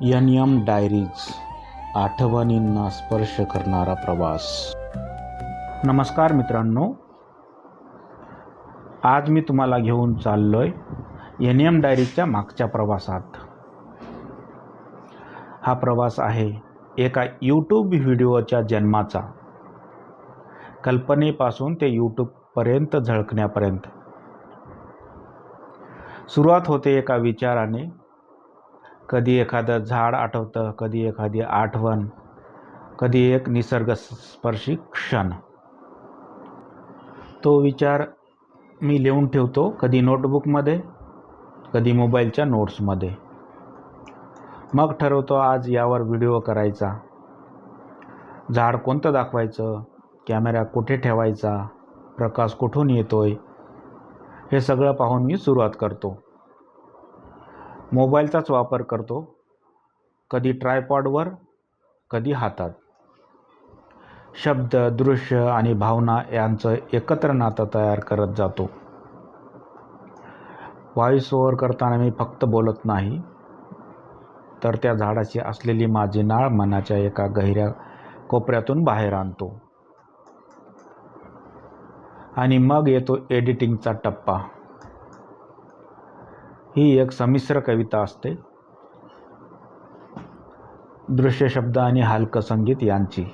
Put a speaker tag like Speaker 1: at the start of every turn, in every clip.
Speaker 1: N diaries, आठवणींना स्पर्श करणारा प्रवास. नमस्कार मित्रांनो, आज मी तुम्हाला घेऊन चाललोय एन डायरीजच्या मागच्या प्रवासात. हा प्रवास आहे एका यूट्यूब व्हिडिओच्या जन्माचा, कल्पनेपासून ते यूट्यूबपर्यंत झळकण्यापर्यंत. सुरुवात होते एका विचाराने. कधी एखादं झाड आठवतं, कधी एखादी आठवण, कधी एक निसर्गस्पर्शी क्षण. तो विचार मी लिहून ठेवतो, कधी नोटबुकमध्ये, कधी मोबाईलच्या नोट्समध्ये. मग ठरवतो आज यावर व्हिडिओ करायचा. झाड कोणतं दाखवायचं, कॅमेरा कुठे ठेवायचा, प्रकाश कुठून येतोय, हे सगळं पाहून मी सुरुवात करतो. मोबाईलचाच वापर करतो, कधी ट्रायपॉडवर, कधी हातात. शब्द, दृश्य आणि भावना यांचं एकत्र नातं तयार करत जातो. व्हॉइस ओव्हर करताना मी फक्त बोलत नाही, तर त्या झाडाची असलेली माझी नाळ मनाच्या एका गहिऱ्या कोपऱ्यातून बाहेर आणतो. आणि मग येतो एडिटिंगचा टप्पा. ही एक संमिश्र कविता असते, दृश्य, शब्द आणि हलकं संगीत यांची.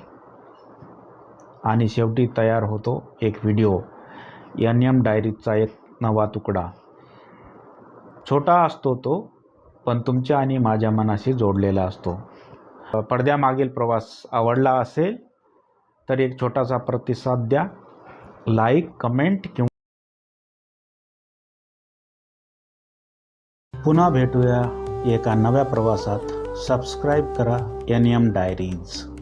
Speaker 1: आणि शेवटी तयार होतो एक व्हिडिओ, एन डायरीजचा एक नवा तुकडा. छोटा असतो तो, पण तुमच्या आणि माझ्या मनाशी जोडलेला असतो. पडद्यामागील प्रवास आवडला असेल तर एक छोटासा प्रतिसाद द्या, लाईक, कमेंट किंवा. पुन्हा भेटूया एका नव्या प्रवासात. सबस्क्राईब करा एन डायरीज.